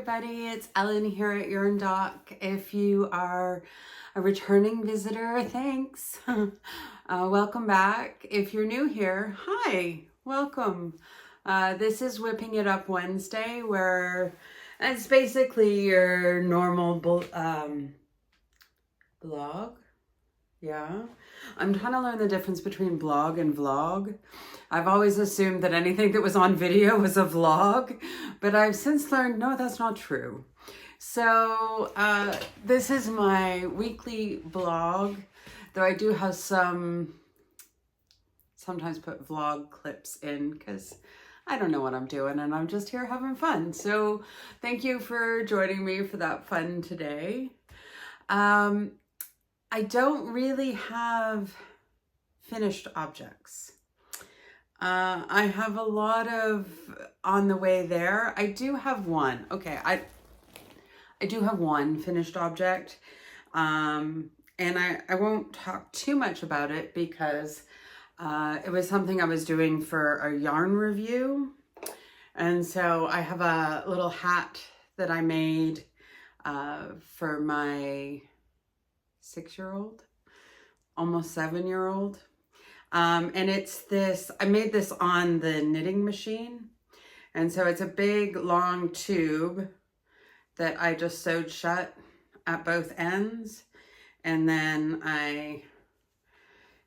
everybody, it's Ellen here at Yarn Doc. If you are a returning visitor, thanks. Welcome back. If you're new here, hi, welcome. This is Whipping It Up Wednesday, where it's basically your normal blog. Yeah, I'm trying to learn the difference between blog and vlog. I've always assumed that anything that was on video was a vlog, but I've since learned, no, that's not true. So this is my weekly blog, though I do have sometimes put vlog clips in because I don't know what I'm doing and I'm just here having fun. So thank you for joining me for that fun today. I don't really have finished objects. I have a lot of on the way there. I do have one. Okay, I do have one finished object. And I won't talk too much about it because it was something I was doing for a yarn review. And so I have a little hat that I made for my 6-year-old, almost 7-year-old. And it's this, I made this on the knitting machine. And so it's a big long tube that I just sewed shut at both ends. And then I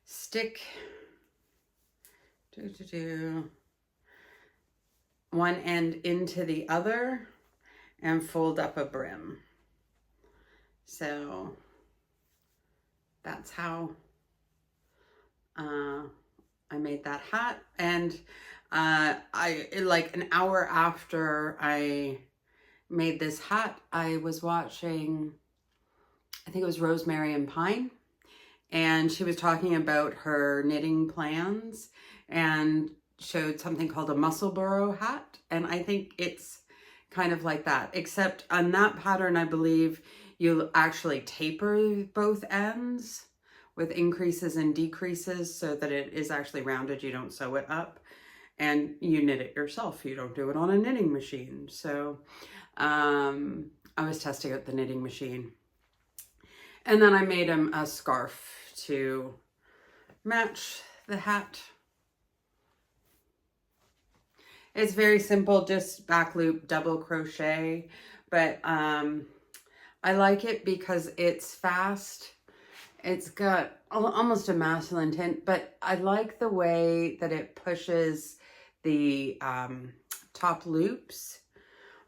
stick one end into the other and fold up a brim. So that's how I made that hat. And like an hour after I made this hat, I was watching, I think it was Rosemary and Pine, and she was talking about her knitting plans and showed something called a Musselburgh hat. And I think it's kind of like that, except on that pattern, I believe you actually taper both ends with increases and decreases so that it is actually rounded. You don't sew it up and you knit it yourself. You don't do it on a knitting machine. So I was testing out the knitting machine. And then I made him a scarf to match the hat. It's very simple, just back loop, double crochet, but I like it because it's fast. It's got almost a masculine tint, but I like the way that it pushes the top loops,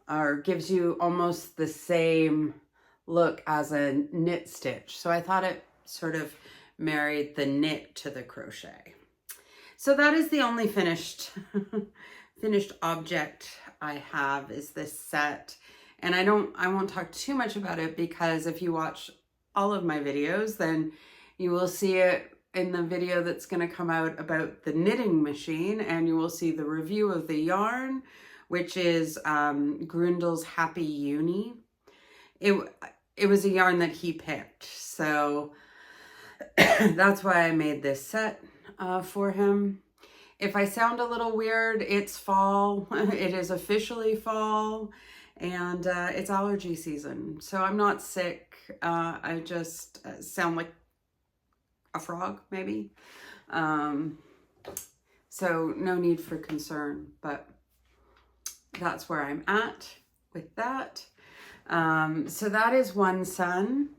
or gives you almost the same look as a knit stitch. So I thought it sort of married the knit to the crochet. So that is the only finished object I have, is this set. And I won't talk too much about it because if you watch all of my videos, then you will see it in the video that's going to come out about the knitting machine, and you will see the review of the yarn, which is Grundle's Happy Uni. It was a yarn that he picked, so that's why I made this set for him. If I sound a little weird, it's fall. It is officially fall. And it's allergy season, so I'm not sick. I just sound like a frog, maybe. So no need for concern, but that's where I'm at with that. So that is one son.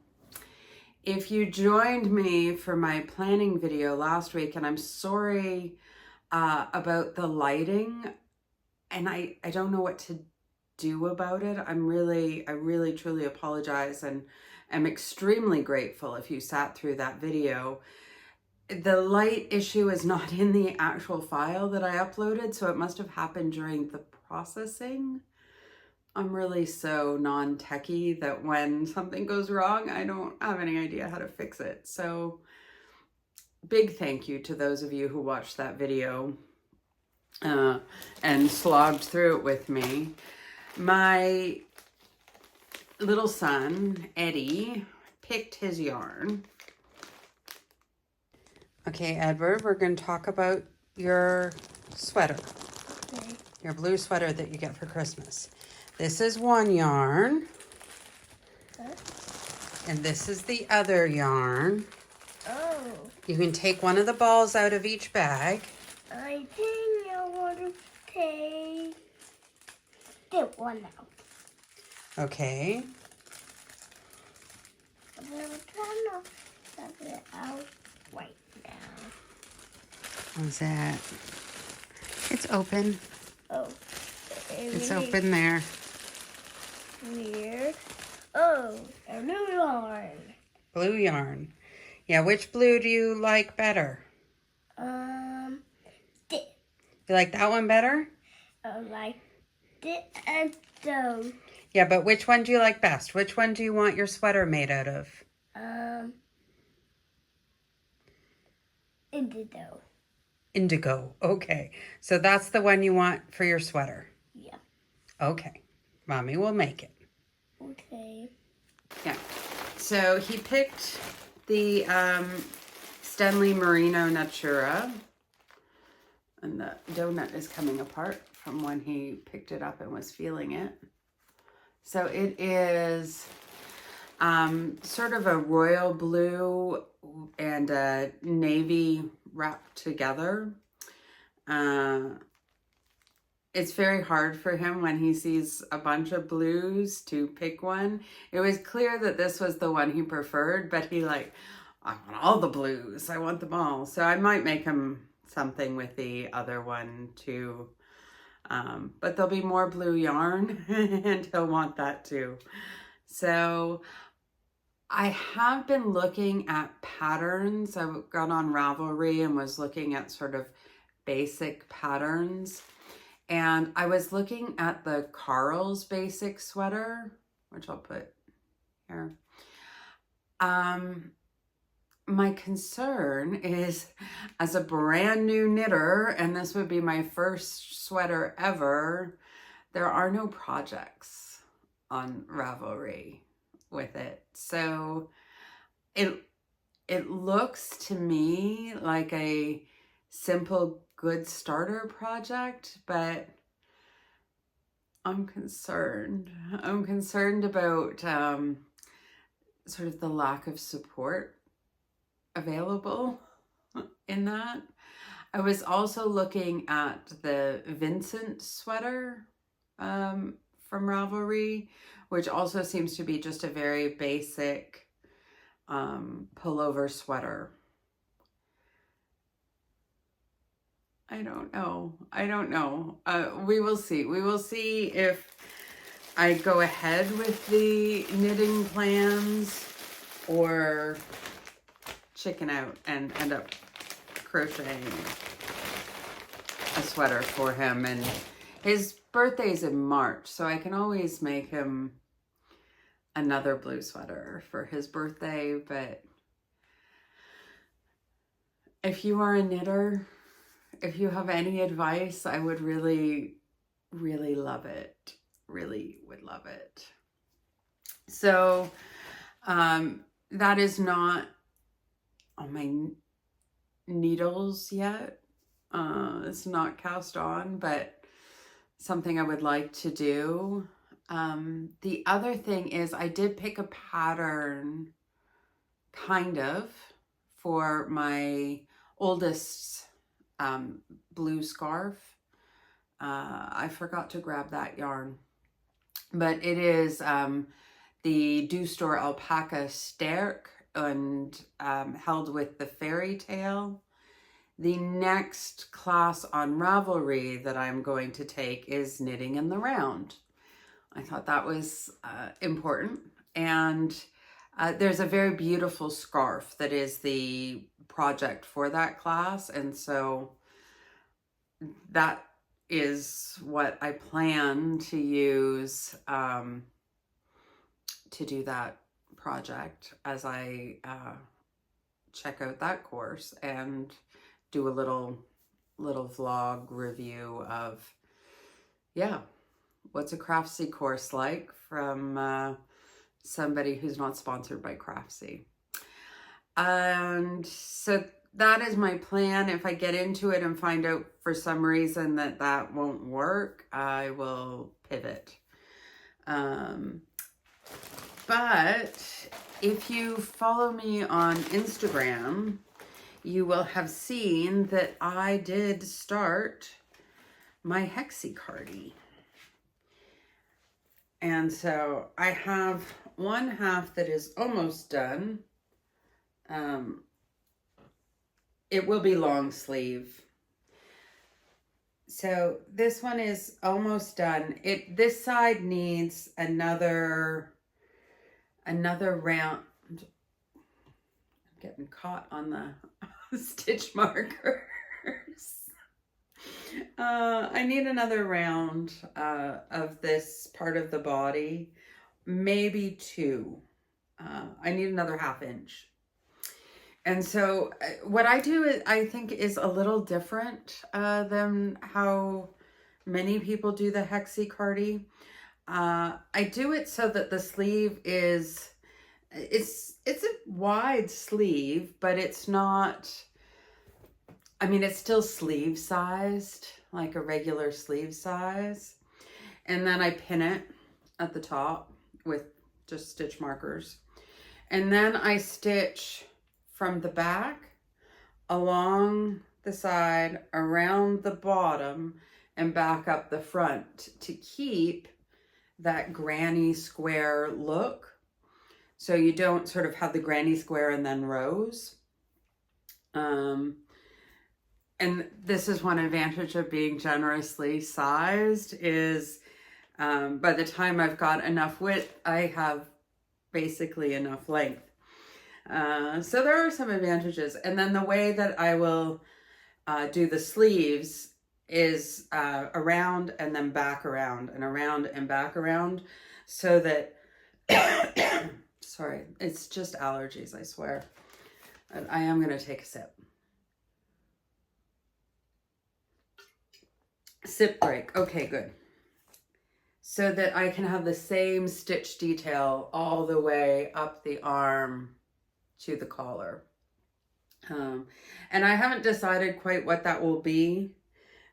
If you joined me for my planning video last week, and I'm sorry about the lighting, and I don't know what to do about it. I really truly apologize, and I'm extremely grateful if you sat through that video. The light issue is not in the actual file that I uploaded, so it must have happened during the processing. I'm really so non-techie that when something goes wrong, I don't have any idea how to fix it. So big thank you to those of you who watched that video and slogged through it with me. My little son, Eddie, picked his yarn. Okay, Edward, we're going to talk about your sweater. Okay. Your blue sweater that you get for Christmas. This is one yarn. Huh? And this is the other yarn. Oh. You can take one of the balls out of each bag. I think I want to take this one out. Okay. I'm going to try to have it out right now. How's that? It's open. Oh. It's open there. Weird. Oh, a new yarn. Blue yarn. Yeah, which blue do you like better? This. You like that one better? I like this and those. Yeah, but which one do you like best? Which one do you want your sweater made out of? Indigo. Indigo. Okay. So that's the one you want for your sweater? Yeah. Okay. Mommy will make it. Okay. Yeah. So he picked the Stenley Merino Natura. And the donut is coming apart from when he picked it up and was feeling it. So it is sort of a royal blue and a navy wrapped together. It's very hard for him when he sees a bunch of blues to pick one. It was clear that this was the one he preferred, but he I want all the blues. I want them all. So I might make him something with the other one too. But there'll be more blue yarn and he'll want that too. So I have been looking at patterns. I got on Ravelry and was looking at sort of basic patterns. And I was looking at the Carl's basic sweater, which I'll put here. My concern is, as a brand new knitter, and this would be my first sweater ever, there are no projects on Ravelry with it. So it looks to me like a simple good starter project, but I'm concerned. I'm concerned about sort of the lack of support available in that. I was also looking at the Vincent sweater from Ravelry, which also seems to be just a very basic pullover sweater. I don't know. We will see. We will see if I go ahead with the knitting plans or chicken out and end up crocheting a sweater for him. And his birthday's in March, so I can always make him another blue sweater for his birthday. But if you are a knitter, if you have any advice, I would really, really love it. Really would love it. So that is not on my needles yet. It's not cast on, but something I would like to do. The other thing is I did pick a pattern, kind of, for my oldest's blue scarf. I forgot to grab that yarn, but it is the Dew Store Alpaca Sterk and held with the fairy tale. The next class on Ravelry that I'm going to take is Knitting in the Round. I thought that was important. And there's a very beautiful scarf that is the project for that class. And so that is what I plan to use to do that project as I check out that course and do a little vlog review of, yeah, what's a Craftsy course like from somebody who's not sponsored by Craftsy. And so that is my plan. If I get into it and find out for some reason that won't work, I will pivot. But if you follow me on Instagram, you will have seen that I did start my Hexicardy. And so I have one half that is almost done. It will be long sleeve. So this one is almost done. This side needs another round. I'm getting caught on the stitch markers. I need another round of this part of the body, maybe 2. I need another 1/2 inch. And so what I do is, I think, is a little different than how many people do the Hexicardy. I do it so that the sleeve is, it's a wide sleeve, but it's not, I mean, it's still sleeve sized, like a regular sleeve size. And then I pin it at the top with just stitch markers. And then I stitch from the back, along the side, around the bottom, and back up the front to keep that granny square look. So you don't sort of have the granny square and then rows. And this is one advantage of being generously sized is by the time I've got enough width, I have basically enough length. So there are some advantages. And then the way that I will do the sleeves is around and then back around and around and back around, so that, sorry, it's just allergies, I swear. I am going to take a sip. Sip break. Okay, good. So that I can have the same stitch detail all the way up the arm to the collar. And I haven't decided quite what that will be.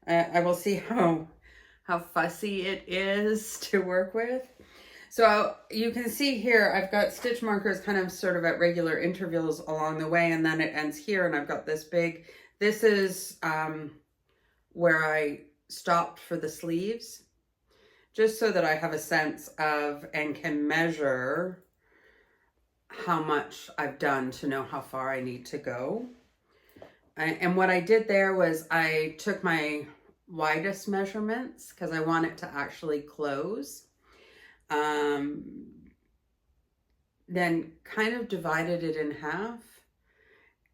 I will see how fussy it is to work with. So you can see here, I've got stitch markers kind of sort of at regular intervals along the way, and then it ends here, and I've got this big, this is where I stopped for the sleeves, just so that I have a sense of and can measure how much I've done to know how far I need to go. And what I did there was I took my widest measurements because I want it to actually close. Then kind of divided it in half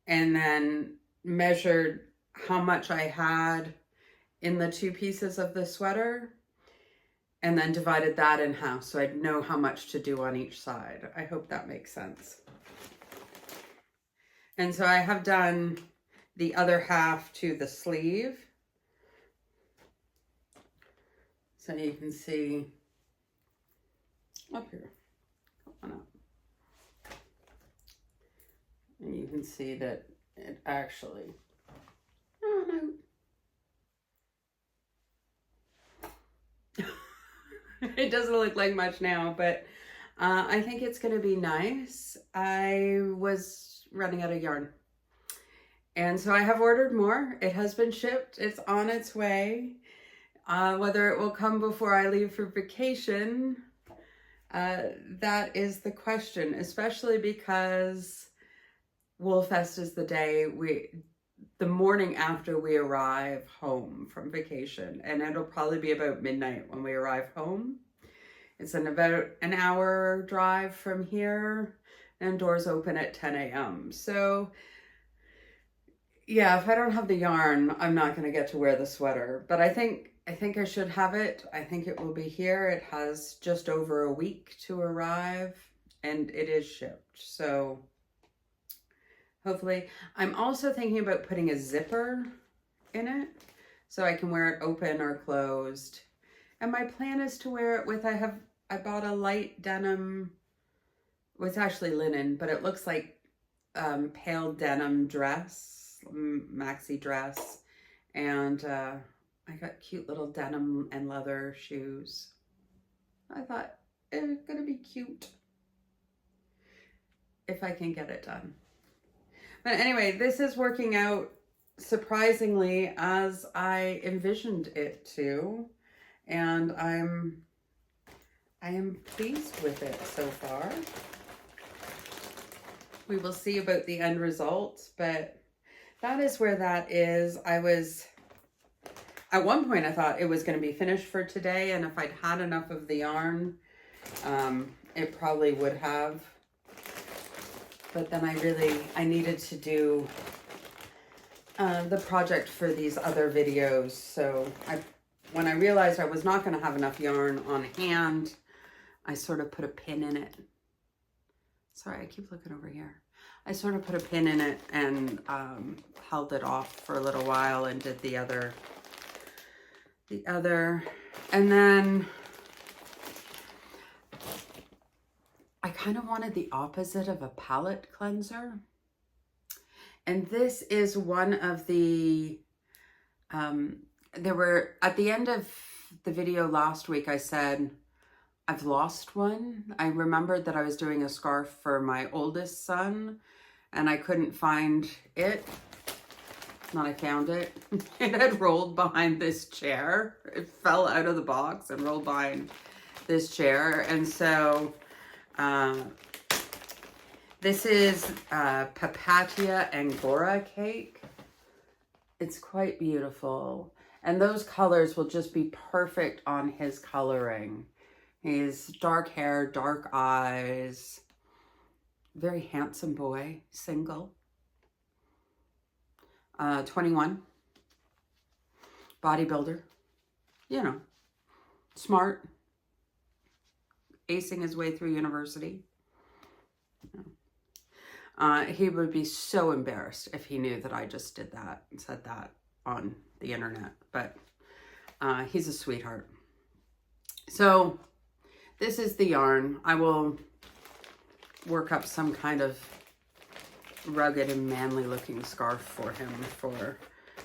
and then measured how much I had in the 2 pieces of the sweater, and then divided that in half so I'd know how much to do on each side. I hope that makes sense. And so I have done the other half to the sleeve. So you can see up here, come on up. And you can see that it actually, oh no. It doesn't look like much now, but I think it's going to be nice. I was running out of yarn. And so I have ordered more. It has been shipped. It's on its way. Whether it will come before I leave for vacation, that is the question, especially because Woolfest is the day the morning after we arrive home from vacation, and it'll probably be about midnight when we arrive home. It's about an hour drive from here, and doors open at 10 a.m. So yeah, if I don't have the yarn, I'm not going to get to wear the sweater, but I think I should have it. I think it will be here. It has just over a week to arrive, and it is shipped. So hopefully. I'm also thinking about putting a zipper in it so I can wear it open or closed. And my plan is to wear it with, I bought a light denim, well, it's actually linen, but it looks like pale denim dress, maxi dress. And I got cute little denim and leather shoes. I thought It's gonna be cute if I can get it done. But anyway, this is working out surprisingly as I envisioned it to, and I am pleased with it so far. We will see about the end result, but that is where that is. At one point I thought it was going to be finished for today, and if I'd had enough of the yarn, it probably would have. But then I needed to do the project for these other videos. So when I realized I was not going to have enough yarn on hand, I sort of put a pin in it. Sorry, I keep looking over here. I sort of put a pin in it and held it off for a little while and did the other. And then I kind of wanted the opposite of a palette cleanser. And this is one of the, there were, at the end of the video last week, I said, I've lost one. I remembered that I was doing a scarf for my oldest son and I couldn't find it. And I found it. It had rolled behind this chair. It fell out of the box and rolled behind this chair. And so this is Papatia Angora cake. It's quite beautiful. And those colors will just be perfect on his coloring. He's dark hair, dark eyes, very handsome boy, single. 21, bodybuilder, you know, smart, acing his way through university. He would be so embarrassed if he knew that I just did that and said that on the internet, but he's a sweetheart. So this is the yarn. I will work up some kind of rugged and manly looking scarf for him for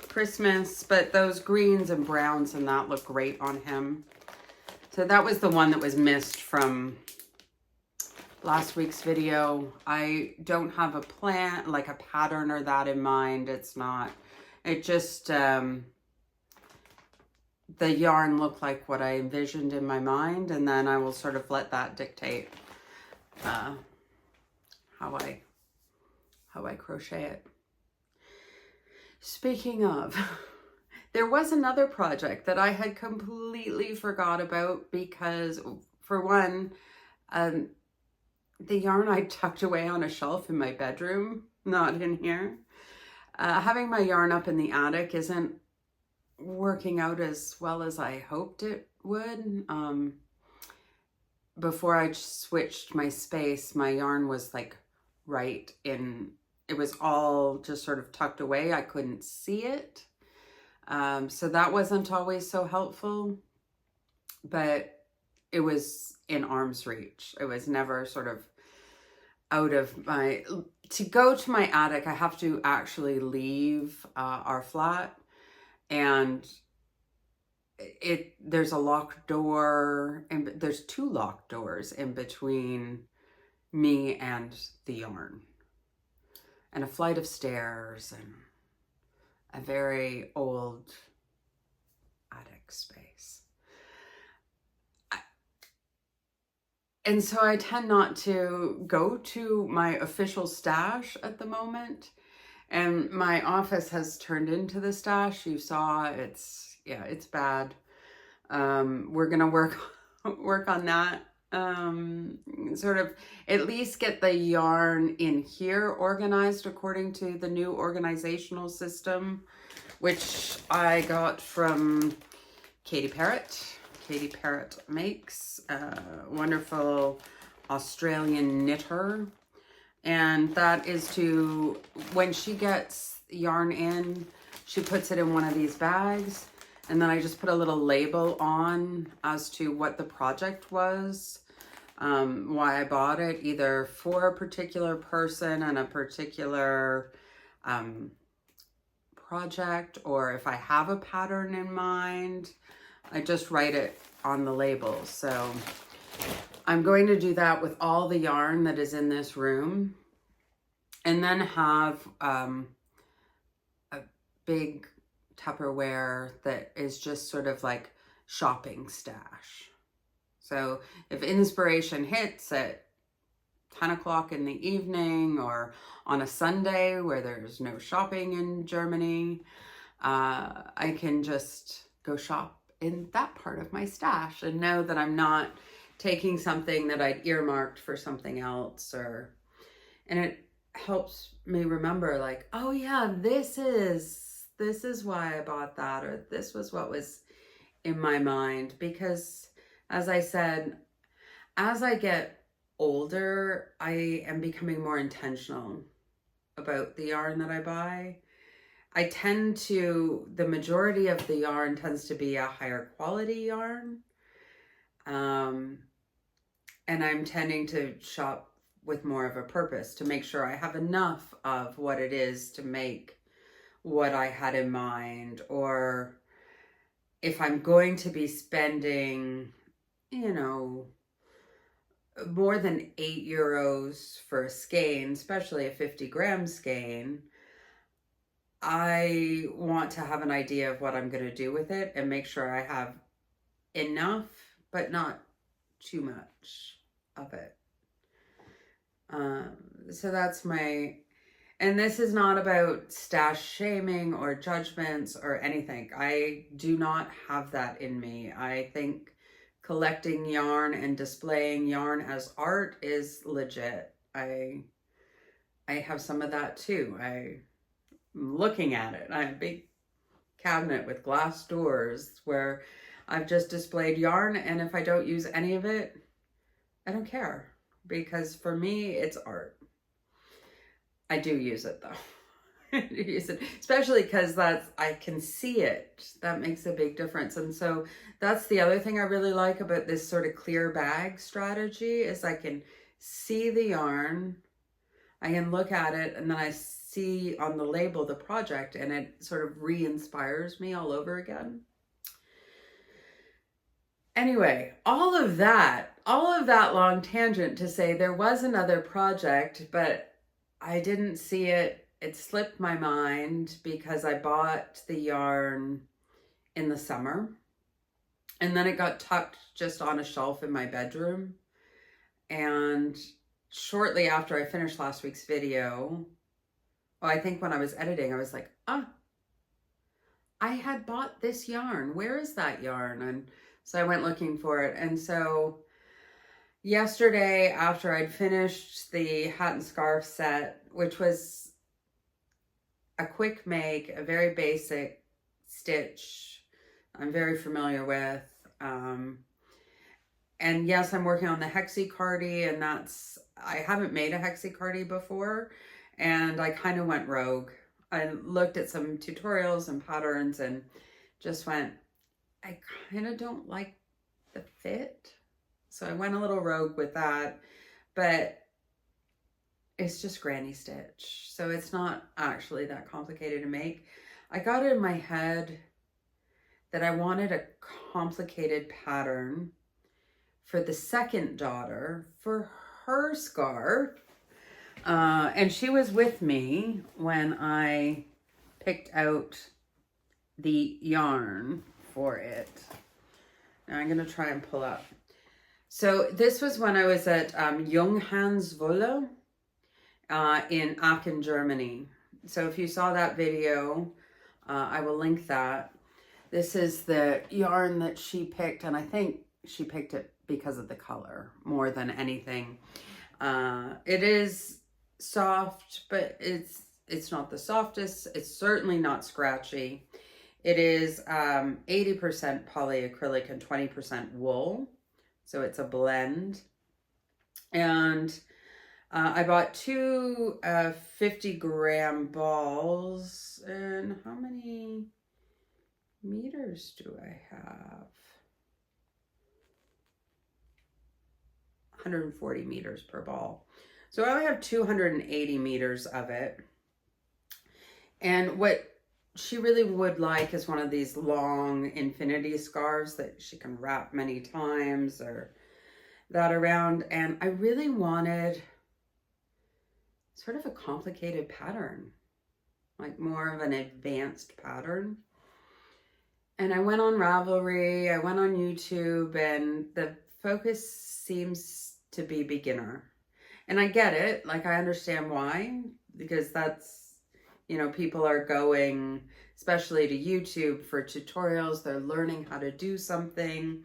Christmas, but those greens and browns and that look great on him. So that was the one that was missed from last week's video. I don't have a plan, like a pattern or that in mind. It's not, it just, the yarn looked like what I envisioned in my mind, and then I will sort of let that dictate how I crochet it. Speaking of, there was another project that I had completely forgot about because, for one, the yarn I tucked away on a shelf in my bedroom, not in here. Having my yarn up in the attic isn't working out as well as I hoped it would. Before I switched my space, my yarn was like right in, it was all just sort of tucked away. I couldn't see it. So that wasn't always so helpful, but it was in arm's reach. It was never sort of out of my, to go to my attic, I have to actually leave our flat, and there's a locked door, and there's 2 locked doors in between me and the yarn, and a flight of stairs, and a very old attic space. And so I tend not to go to my official stash at the moment. And my office has turned into the stash. You saw it's, yeah, it's bad. We're gonna work on that. Sort of at least get the yarn in here organized according to the new organizational system, which I got from Katie Parrott. Katie Parrott makes, a wonderful Australian knitter. And that is to, when she gets yarn in, she puts it in one of these bags. And then I just put a little label on as to what the project was, why I bought it, either for a particular person and a particular project, or if I have a pattern in mind, I just write it on the label. So I'm going to do that with all the yarn that is in this room, and then have a big Tupperware that is just sort of like shopping stash. So if inspiration hits at 10 o'clock in the evening or on a Sunday where there's no shopping in Germany, I can just go shop in that part of my stash and know that I'm not taking something that I'd earmarked for something else, and it helps me remember, like, oh yeah, this is why I bought that, or this was what was in my mind. Because as I said, as I get older, I am becoming more intentional about the yarn that I buy. The majority of the yarn tends to be a higher quality yarn. And I'm tending to shop with more of a purpose to make sure I have enough of what it is to make what I had in mind. Or if I'm going to be spending, more than €8 for a skein, especially a 50-gram skein, I want to have an idea of what I'm going to do with it and make sure I have enough, but not too much of it. So that's and this is not about stash shaming or judgments or anything. I do not have that in me. I think collecting yarn and displaying yarn as art is legit. I have some of that too. I'm looking at it. I have a big cabinet with glass doors where I've just displayed yarn, and if I don't use any of it, I don't care, because for me, it's art. I do use it though. I do use it, especially because I can see it. That makes a big difference. And so that's the other thing I really like about this sort of clear bag strategy, is I can see the yarn, I can look at it, and then I see on the label the project, and it sort of re-inspires me all over again. Anyway, all of that long tangent to say there was another project, but I didn't see it. It slipped my mind because I bought the yarn in the summer, and then it got tucked just on a shelf in my bedroom. And shortly after I finished last week's video, I think when I was editing, I was like, I had bought this yarn. Where is that yarn? And so I went looking for it. And so yesterday, after I'd finished the hat and scarf set, which was a quick make, a very basic stitch I'm very familiar with. And yes, I'm working on the Hexicardi, and I haven't made a Hexicardi before, and I kind of went rogue. I looked at some tutorials and patterns and just went, I kind of don't like the fit. So I went a little rogue with that, but it's just granny stitch. So it's not actually that complicated to make. I got it in my head that I wanted a complicated pattern for the second daughter, for her scarf. And she was with me when I picked out the yarn for it. Now I'm going to try and pull up. So this was when I was at Junghans Wolle in Aachen, Germany. So if you saw that video, I will link that. This is the yarn that she picked, and I think she picked it because of the color more than anything. It is soft, but it's not the softest. It's certainly not scratchy. It is 80% polyacrylic and 20% wool. So it's a blend. And I bought two 50-gram balls. And how many meters do I have? 140 meters per ball. So I only have 280 meters of it. And what she really would like is one of these long infinity scarves that she can wrap many times. that around, and I really wanted sort of a complicated pattern, like more of an advanced pattern. And I went on Ravelry, I went on YouTube, and the focus seems to be beginner. And I get it, like I understand why, because that's, you know, people are going, especially to YouTube for tutorials, they're learning how to do something.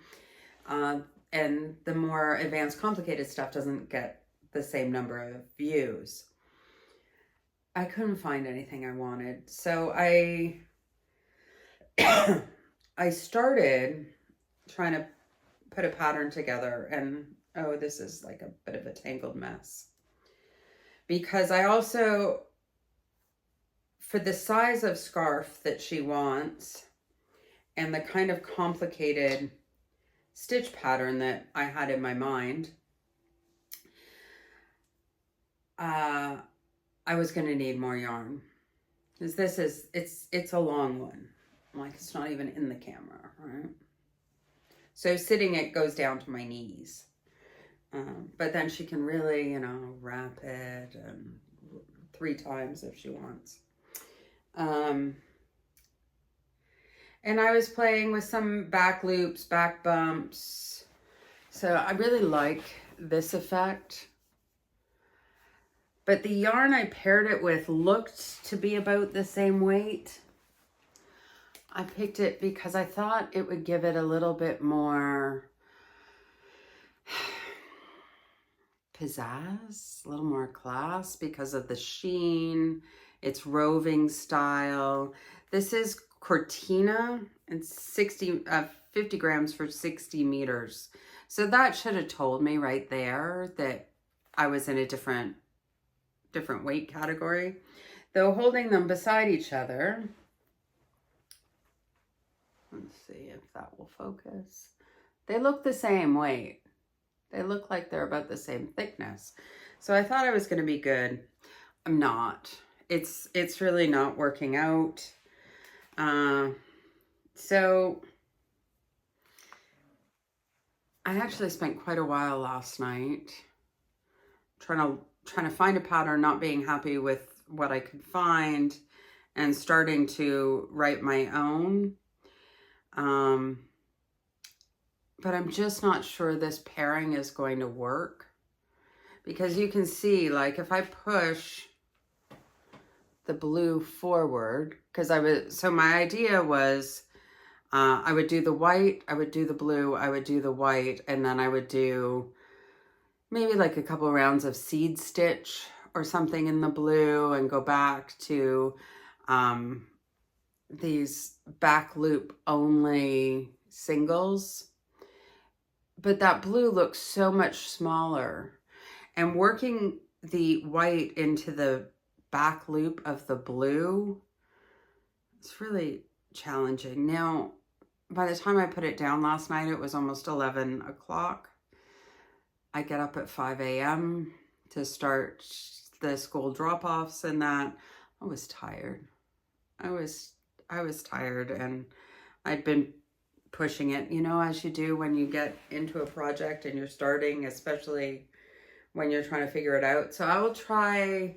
And the more advanced, complicated stuff doesn't get the same number of views. I couldn't find anything I wanted. So I started trying to put a pattern together, and oh, this is like a bit of a tangled mess. Because I also, for the size of scarf that she wants and the kind of complicated stitch pattern that I had in my mind, I was going to need more yarn. Because this is, it's a long one. Like, it's not even in the camera, right? So sitting, it goes down to my knees. But then she can really, you know, wrap it 3 times if she wants. And I was playing with some back loops, back bumps. So I really like this effect. But the yarn I paired it with looked to be about the same weight. I picked it because I thought it would give it a little bit more pizzazz, a little more class because of the sheen. It's roving style. This is Cortina, and 50 grams for 60 meters. So that should have told me right there that I was in a different weight category. Though holding them beside each other, let's see if that will focus. They look the same weight. They look like they're about the same thickness. So I thought I was going to be good. I'm not. It's really not working out. So I actually spent quite a while last night trying to find a pattern, not being happy with what I could find, and starting to write my own. But I'm just not sure this pairing is going to work, because you can see, like, if I push the blue forward, so my idea was I would do the white, I would do the blue, I would do the white, and then I would do maybe like a couple rounds of seed stitch or something in the blue and go back to these back loop only singles. But that blue looks so much smaller, and working the white into the back loop of the blue, it's really challenging. Now, by the time I put it down last night, it was almost 11 o'clock. I get up at 5 a.m. to start the school drop-offs and that. I was tired. I was tired, and I'd been pushing it, you know, as you do when you get into a project and you're starting, especially when you're trying to figure it out. So I will try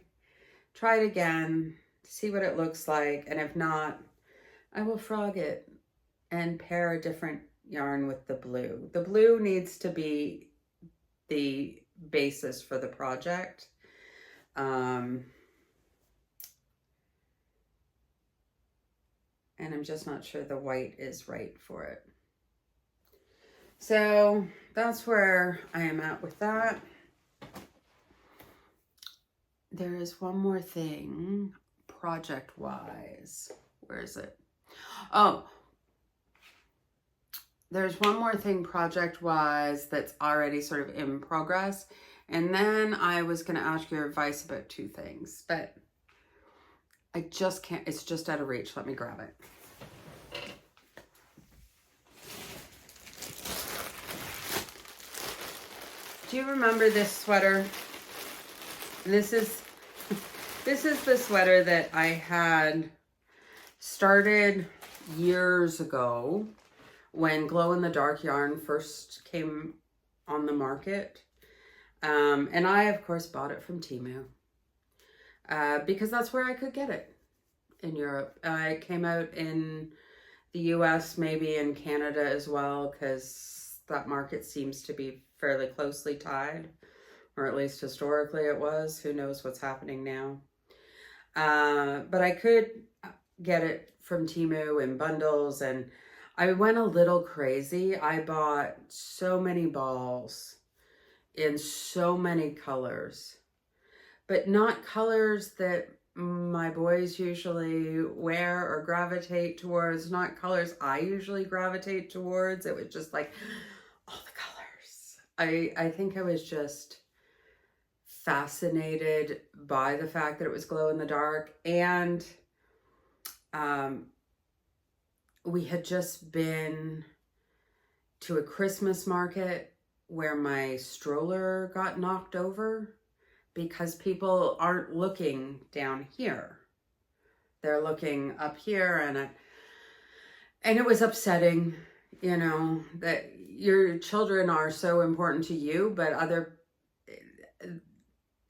it again, see what it looks like, and if not, I will frog it and pair a different yarn with the blue. The blue needs to be the basis for the project. And I'm just not sure the white is right for it. So that's where I am at with that. There is one more thing project-wise. Where is it? Oh, there's one more thing project-wise that's already sort of in progress. And then I was going to ask your advice about 2 things, but I just can't, it's just out of reach. Let me grab it. Do you remember this sweater? This is the sweater that I had started years ago when Glow in the Dark yarn first came on the market. And I, of course, bought it from Temu because that's where I could get it in Europe. It came out in the US, maybe in Canada as well, because that market seems to be fairly closely tied, or at least historically it was. Who knows what's happening now? But I could get it from Temu in bundles, and I went a little crazy. I bought so many balls in so many colors, but not colors that my boys usually wear or gravitate towards, not colors I usually gravitate towards. It was just like all the colors. I think I was just fascinated by the fact that it was glow in the dark, and we had just been to a Christmas market where my stroller got knocked over because people aren't looking down here. They're looking up here, and it was upsetting, you know, that your children are so important to you, but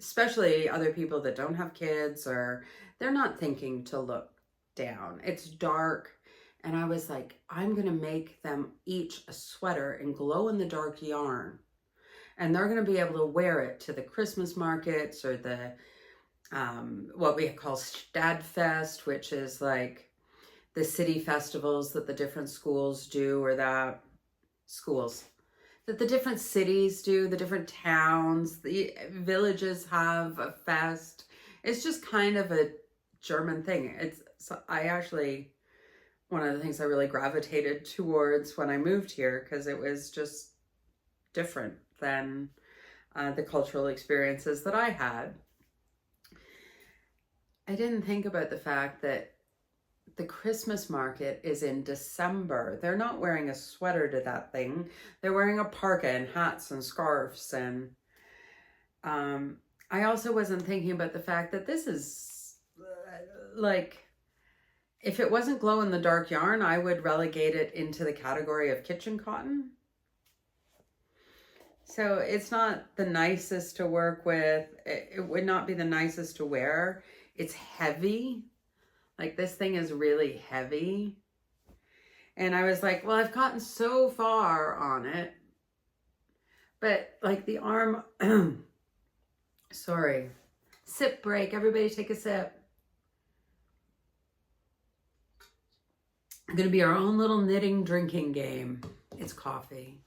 especially other people that don't have kids, or they're not thinking to look down. It's dark. And I was like, I'm going to make them each a sweater in glow in the dark yarn. And they're going to be able to wear it to the Christmas markets or the, what we call Stadfest, which is like the city festivals that the different schools do, or that the different cities do, the different towns, the villages have a fest. It's just kind of a German thing. One of the things I really gravitated towards when I moved here, because it was just different than the cultural experiences that I had. I didn't think about the fact that the Christmas market is in December. They're not wearing a sweater to that thing. They're wearing a parka and hats and scarves. And I also wasn't thinking about the fact that this is like, if it wasn't glow in the dark yarn, I would relegate it into the category of kitchen cotton. So it's not the nicest to work with. It would not be the nicest to wear. It's heavy. Like, this thing is really heavy. And I was like, well, I've gotten so far on it. But like the arm, sorry, sip break. Everybody take a sip. Going to be our own little knitting drinking game. It's coffee.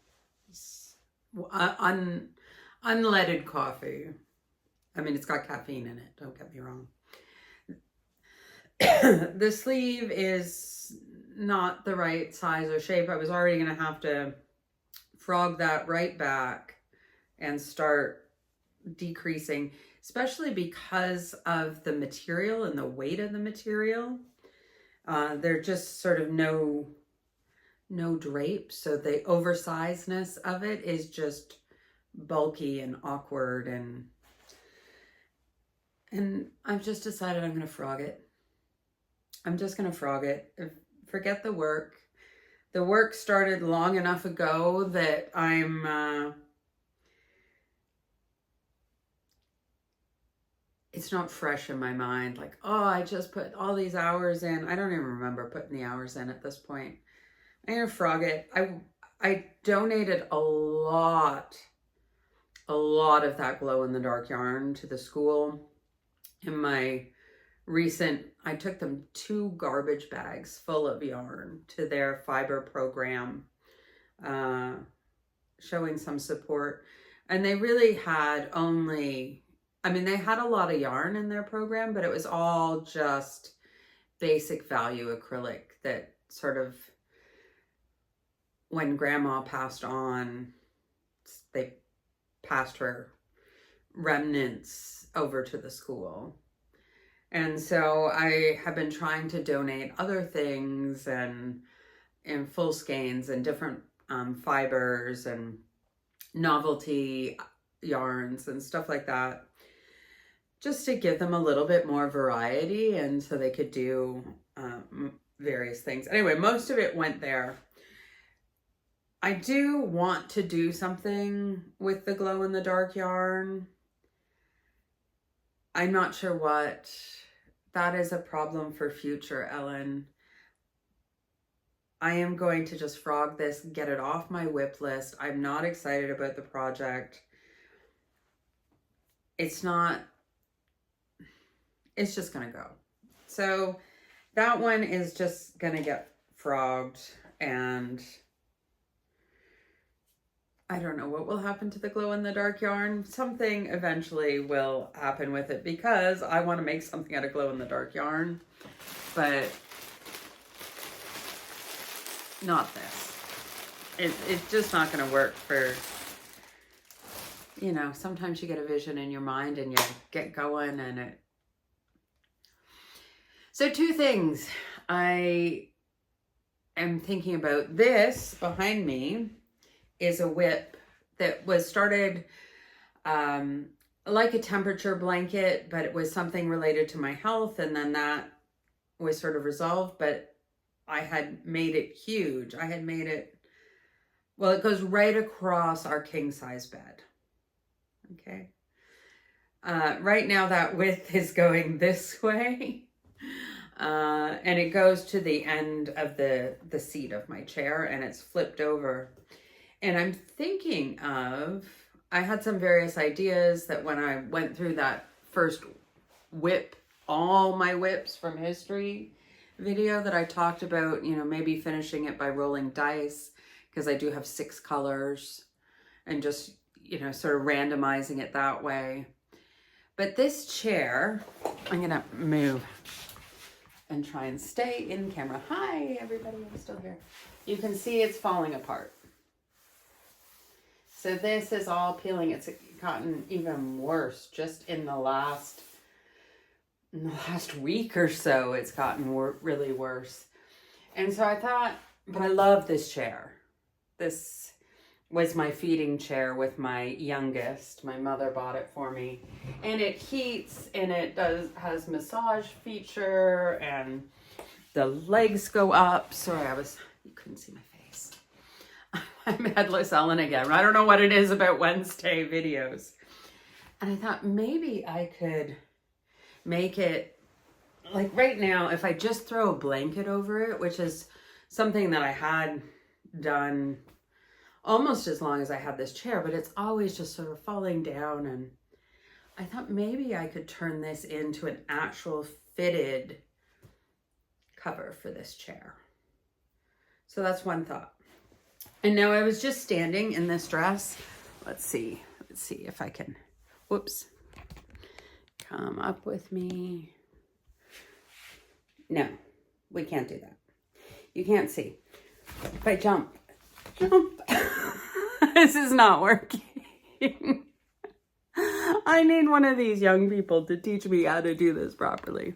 It's unleaded coffee. I mean, it's got caffeine in it. Don't get me wrong. The sleeve is not the right size or shape. I was already going to have to frog that right back and start decreasing, especially because of the material and the weight of the material. They're just sort of no drape, so the oversizedness of it is just bulky and awkward, and I've just decided I'm going to frog it. I'm just going to frog it. Forget the work. The work started long enough ago that it's not fresh in my mind. Like, oh, I just put all these hours in. I don't even remember putting the hours in at this point. I'm going to frog it. I donated a lot of that glow in the dark yarn to the school. In my recent, I took them 2 garbage bags full of yarn to their fiber program, showing some support. And they really had they had a lot of yarn in their program, but it was all just basic value acrylic that sort of, when grandma passed on, they passed her remnants over to the school. And so I have been trying to donate other things and full skeins and different fibers and novelty yarns and stuff like that, just to give them a little bit more variety and so they could do various things. Anyway, most of it went there. I do want to do something with the glow-in-the-dark yarn. I'm not sure what. That is a problem for future, Ellen. I am going to just frog this, get it off my WIP list. I'm not excited about the project. It's just gonna go. So that one is just gonna get frogged, and I don't know what will happen to the glow-in-the-dark yarn. Something eventually will happen with it because I want to make something out of glow-in-the-dark yarn, but not this. It's just not going to work for, you know, sometimes you get a vision in your mind and you get going and it. So 2 things I am thinking about. This behind me is a WIP that was started like a temperature blanket, but it was something related to my health, and then that was sort of resolved, but I had made it huge. I had made it, well, it goes right across our king size bed. Okay. Right now that width is going this way. And it goes to the end of the seat of my chair, and it's flipped over. And I'm thinking of, I had some various ideas that when I went through that first WIP, all my WIPs from history video that I talked about, you know, maybe finishing it by rolling dice, because I do have 6 colors, and just, you know, sort of randomizing it that way. But this chair, I'm gonna move and try and stay in camera. Hi, everybody, I'm still here. You can see it's falling apart. So this is all peeling. It's gotten even worse just in the last week or so. It's gotten really worse. And so I thought, but I love this chair. This was my feeding chair with my youngest. My mother bought it for me. And it heats, and it has massage feature, and the legs go up. Sorry, you couldn't see my face. I'm Headless Ellen again. I don't know what it is about Wednesday videos. And I thought maybe I could make it, like right now, if I just throw a blanket over it, which is something that I had done almost as long as I had this chair, but it's always just sort of falling down. And I thought maybe I could turn this into an actual fitted cover for this chair. So that's one thought. And now I was just standing in this dress. Let's see if I can, whoops, come up with me. No, we can't do that. You can't see. If I jump. This is not working. I need one of these young people to teach me how to do this properly.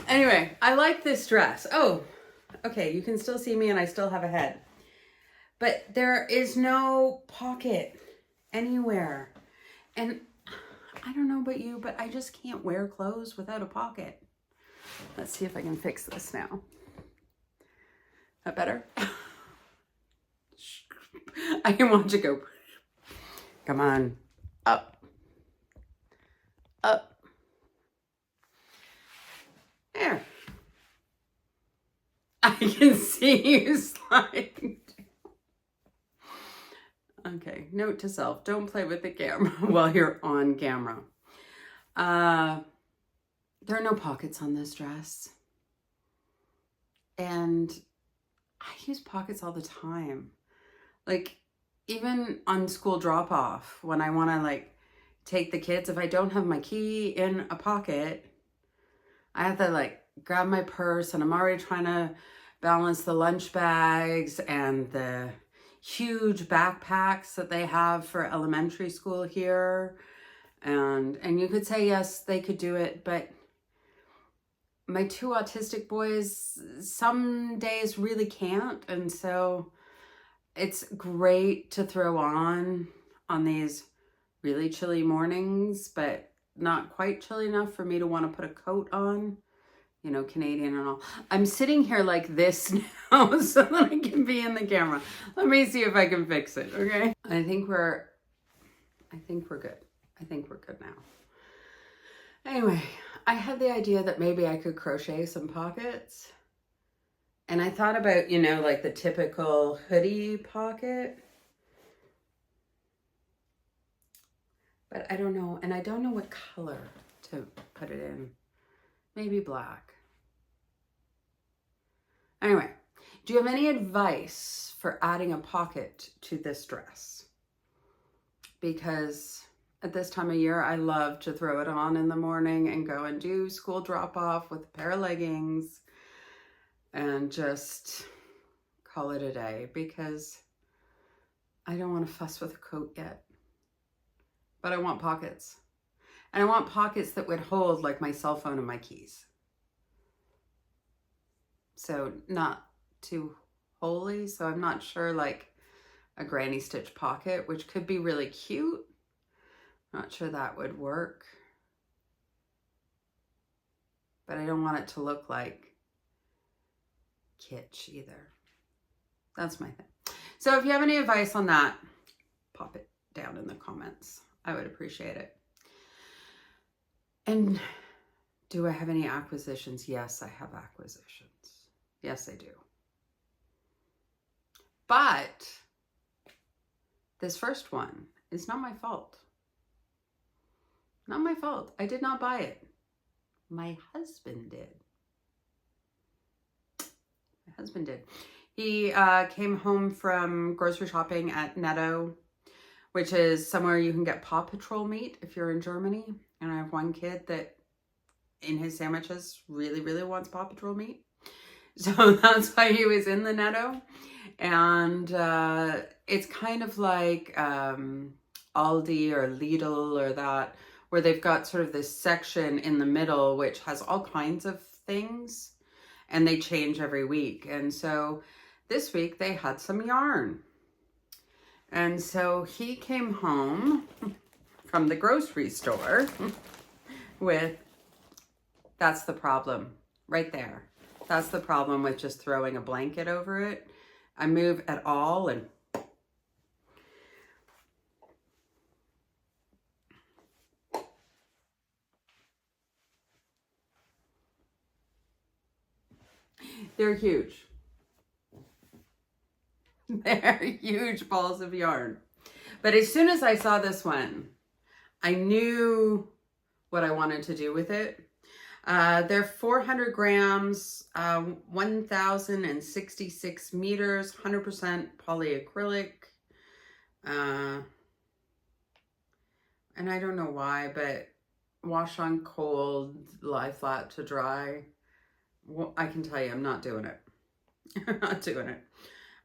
Anyway, I like this dress. Oh, okay, you can still see me and I still have a head. But there is no pocket anywhere. And I don't know about you, but I just can't wear clothes without a pocket. Let's see if I can fix this now. That better? I can watch it go. Come on. Up. Up. There. I can see you sliding. Okay, note to self, don't play with the camera while you're on camera. There are no pockets on this dress. And I use pockets all the time. Like, even on school drop-off, when I want to, like, take the kids, if I don't have my key in a pocket, I have to, like, grab my purse, and I'm already trying to balance the lunch bags and the huge backpacks that they have for elementary school here. And you could say, yes, they could do it, but my 2 autistic boys some days really can't. And so it's great to throw on these really chilly mornings, but not quite chilly enough for me to want to put a coat on. you know, Canadian and all. I'm sitting here like this now so that I can be in the camera. Let me see if I can fix it, okay? I think we're good. I think we're good now. Anyway, I had the idea that maybe I could crochet some pockets. And I thought about, you know, like the typical hoodie pocket. But I don't know, and I don't know what color to put it in. Maybe black. Anyway, do you have any advice for adding a pocket to this dress? Because at this time of year, I love to throw it on in the morning and go and do school drop off with a pair of leggings and just call it a day, because I don't want to fuss with a coat yet. But I want pockets. And I want pockets that would hold like my cell phone and my keys. So not too holy. So I'm not sure, like a granny stitch pocket, which could be really cute. Not sure that would work. But I don't want it to look like kitsch either. That's my thing. So if you have any advice on that, pop it down in the comments. I would appreciate it. And do I have any acquisitions? Yes, I have acquisitions. Yes, I do. But this first one is not my fault. Not my fault. I did not buy it. My husband did. My husband did. He came home from grocery shopping at Netto, which is somewhere you can get Paw Patrol meat if you're in Germany. And I have one kid that in his sandwiches really, really wants Paw Patrol meat. So that's why he was in the Netto. And it's kind of like Aldi or Lidl or that, where they've got sort of this section in the middle which has all kinds of things, and they change every week. And so this week they had some yarn. And so he came home from the grocery store with, that's the problem right there. That's the problem with just throwing a blanket over it. I move at all and they're huge. They're huge balls of yarn. But as soon as I saw this one, I knew what I wanted to do with it. They're 400 grams, 1,066 meters, 100% polyacrylic. And I don't know why, but wash on cold, lie flat to dry. Well, I can tell you, I'm not doing it. I'm not doing it.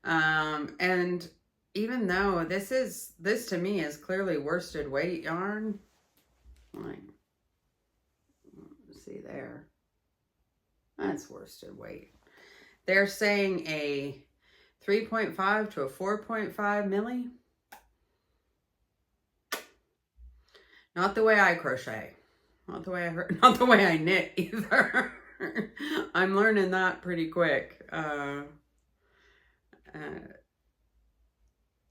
And even though this to me is clearly worsted weight yarn, like, see there, that's worsted weight. They're saying a 3.5 to a 4.5 milli. Not the way I crochet, not the way I knit either. I'm learning that pretty quick.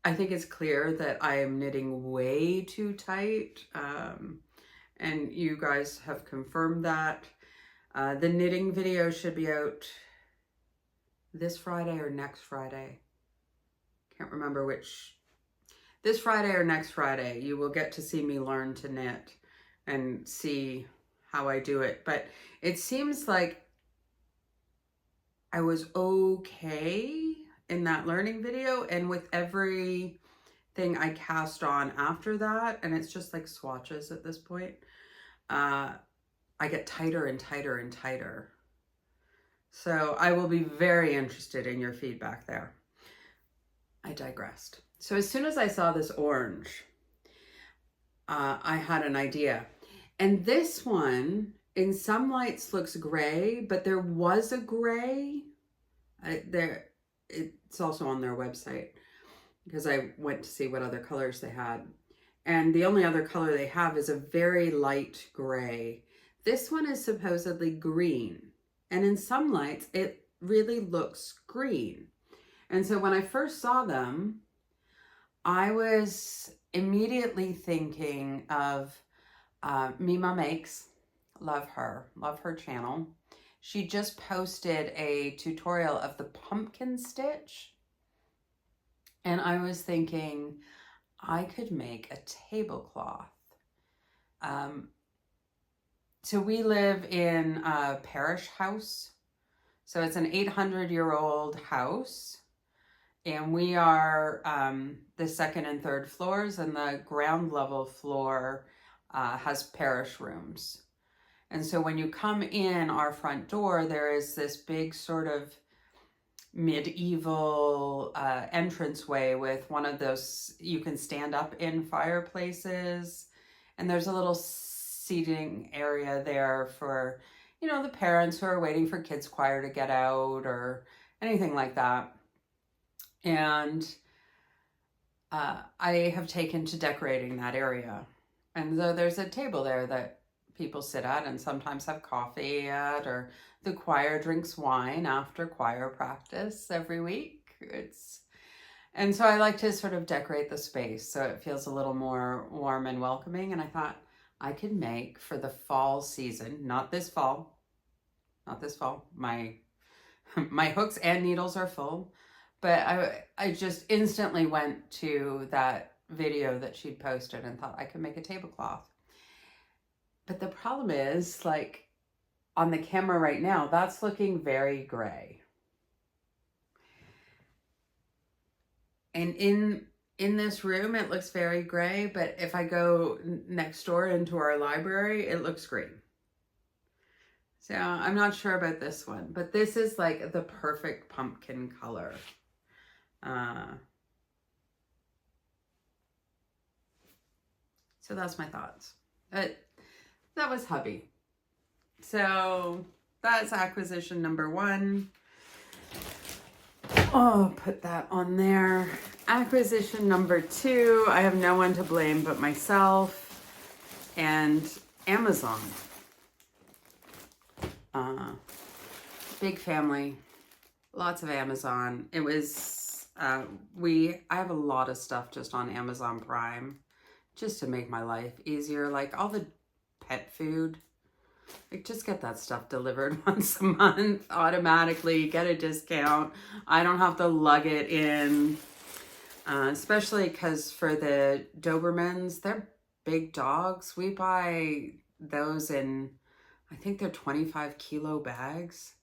I think it's clear that I am knitting way too tight. And you guys have confirmed that. The knitting video should be out this Friday or next Friday. Can't remember which. This Friday or next Friday, you will get to see me learn to knit and see how I do it. But it seems like I was okay in that learning video, and with everything I cast on after that, and it's just like swatches at this point, I get tighter and tighter and tighter. So I will be very interested in your feedback there. I digressed. So as soon as I saw this orange, I had an idea. And this one, in some lights, looks gray, but there was a gray. It's also on their website because I went to see what other colors they had. And the only other color they have is a very light gray. This one is supposedly green. And in some lights, it really looks green. And so when I first saw them, I was immediately thinking of Mima Makes. Love her channel. She just posted a tutorial of the pumpkin stitch. And I was thinking I could make a tablecloth. So we live in a parish house. So it's an 800-year-old house. And we are the second and third floors, and the ground level floor has parish rooms. And so when you come in our front door, there is this big sort of medieval entranceway with one of those you can stand up in fireplaces. And there's a little seating area there for, you know, the parents who are waiting for kids choir to get out or anything like that. And I have taken to decorating that area. And so there's a table there that people sit at and sometimes have coffee at, or the choir drinks wine after choir practice every week. And so I like to sort of decorate the space so it feels a little more warm and welcoming. And I thought I could make for the fall season, not this fall, my hooks and needles are full, but I just instantly went to that video that she'd posted and thought I could make a tablecloth. But the problem is, like, on the camera right now, that's looking very gray. And in this room, it looks very gray, but if I go next door into our library, it looks green. So I'm not sure about this one, but this is like the perfect pumpkin color. So that's my thoughts. That was hubby. So that's acquisition number 1. Oh, put that on there. Acquisition number 2, I have no one to blame but myself and Amazon. Big family, lots of Amazon. It was, I have a lot of stuff just on Amazon Prime just to make my life easier. Like all the pet food, like just get that stuff delivered once a month automatically, get a discount. I don't have to lug it in, especially because for the Dobermans, they're big dogs. We buy those in, I think they're 25 kilo bags.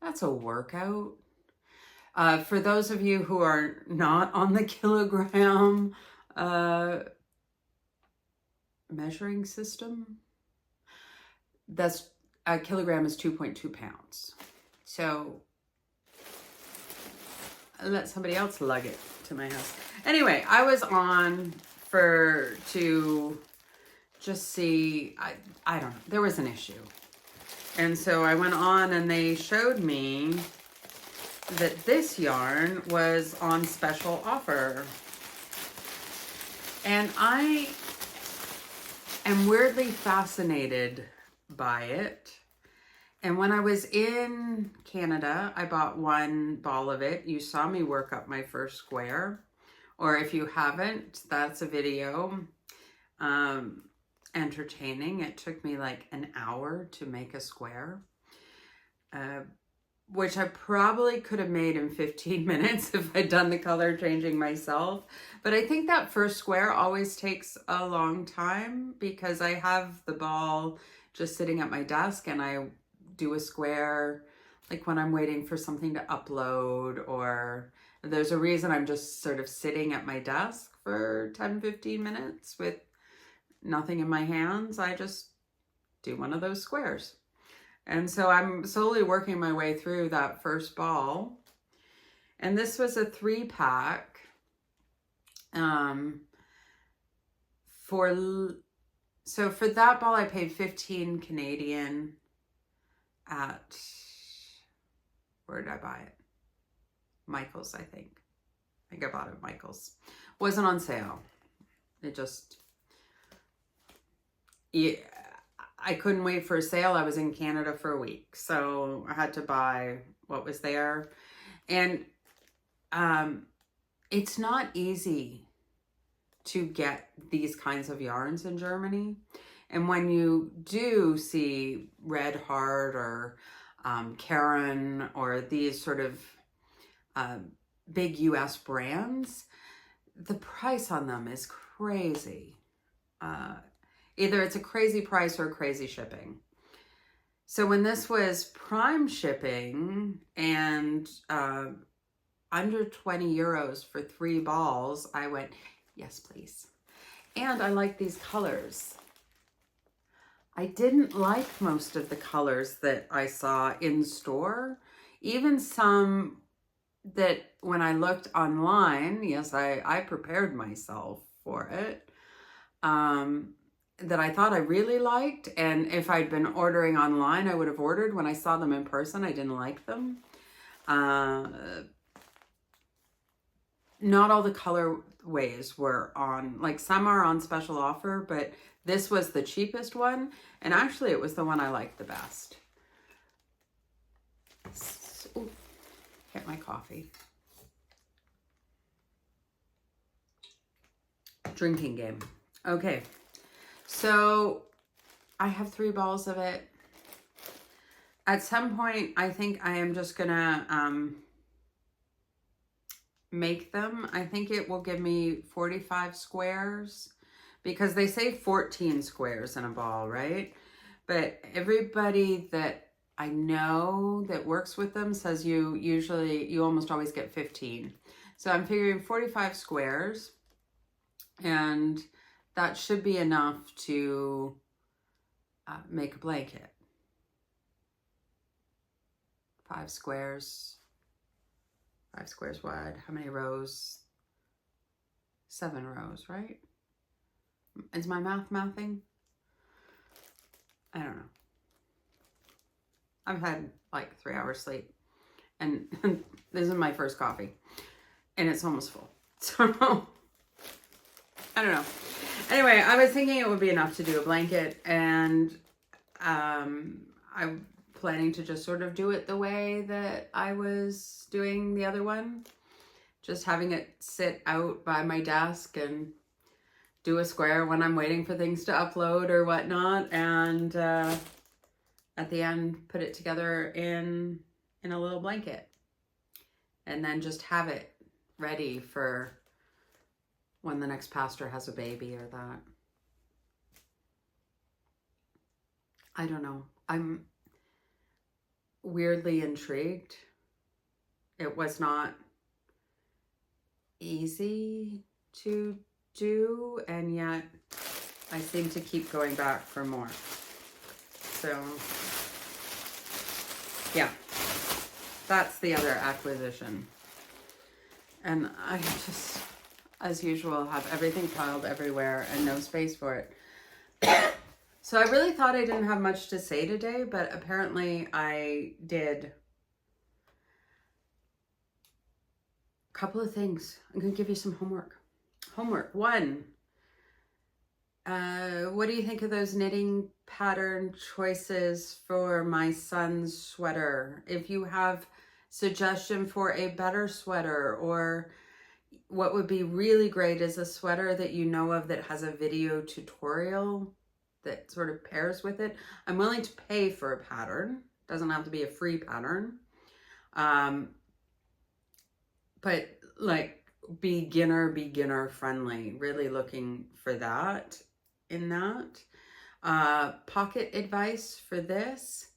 That's a workout. For those of you who are not on the kilogram measuring system, that's a kilogram is 2.2 pounds. So I let somebody else lug it to my house. Anyway, I was on to just see, I don't know, there was an issue. And so I went on and they showed me that this yarn was on special offer. And I am weirdly fascinated by it. And when I was in Canada, I bought one ball of it. You saw me work up my first square. Or if you haven't, that's a video. Entertaining. It took me like an hour to make a square, which I probably could have made in 15 minutes if I'd done the color changing myself. But I think that first square always takes a long time because I have the ball just sitting at my desk and I do a square like when I'm waiting for something to upload, or there's a reason I'm just sort of sitting at my desk for 10-15 minutes with nothing in my hands. I just do one of those squares. And so I'm slowly working my way through that first ball. And this was a 3-pack. So for that ball, I paid 15 Canadian at, where did I buy it? Michael's, I think. I think I bought it at Michael's. Wasn't on sale. It just, yeah, I couldn't wait for a sale. I was in Canada for a week, so I had to buy what was there. And it's not easy to get these kinds of yarns in Germany. And when you do see Red Heart or Karen or these sort of big US brands, the price on them is crazy. Either it's a crazy price or crazy shipping. So when this was prime shipping and under 20 euros for 3 balls, I went, yes, please. And I like these colors. I didn't like most of the colors that I saw in store. Even some that when I looked online, yes, I prepared myself for it, that I thought I really liked. And if I'd been ordering online, I would have ordered. When I saw them in person, I didn't like them. Not all the colorways were on, like some are on special offer, but this was the cheapest one. And actually it was the one I liked the best. Ooh, hit my coffee. Drinking game. Okay. So I have 3 balls of it. At some point, I think I am just gonna make them. I think it will give me 45 squares because they say 14 squares in a ball, right? But everybody that I know that works with them says you almost always get 15. So I'm figuring 45 squares, and that should be enough to make a blanket. 5 squares. 5 squares wide. How many rows? 7 rows, right? Is my mathing? I don't know. I've had like 3 hours sleep, and this is my first coffee, and it's almost full. So I don't know. Anyway, I was thinking it would be enough to do a blanket, and I'm planning to just sort of do it the way that I was doing the other one. Just having it sit out by my desk and do a square when I'm waiting for things to upload or whatnot. And at the end, put it together in a little blanket. And then just have it ready for when the next pastor has a baby or that. I don't know. I'm weirdly intrigued. It was not easy to do, and yet I seem to keep going back for more. So yeah, that's the other acquisition. And I just, as usual, have everything piled everywhere and no space for it. So I really thought I didn't have much to say today, but apparently I did. A couple of things. I'm going to give you some homework. Homework 1. What do you think of those knitting pattern choices for my son's sweater? If you have suggestion for a better sweater, or what would be really great is a sweater that you know of that has a video tutorial that sort of pairs with it. I'm willing to pay for a pattern. Doesn't have to be a free pattern. But like beginner friendly, really looking for that in that. Pocket advice for this.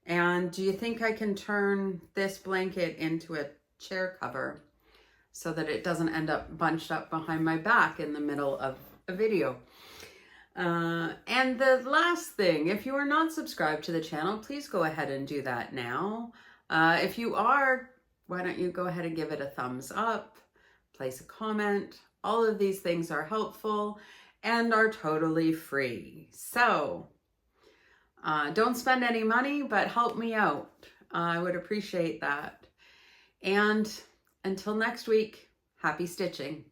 And do you think I can turn this blanket into a chair cover so that it doesn't end up bunched up behind my back in the middle of a video? And the last thing, if you are not subscribed to the channel, please go ahead and do that now. If you are, why don't you go ahead and give it a thumbs up, place a comment. All of these things are helpful and are totally free. So don't spend any money, but help me out. I would appreciate that. And until next week, happy stitching.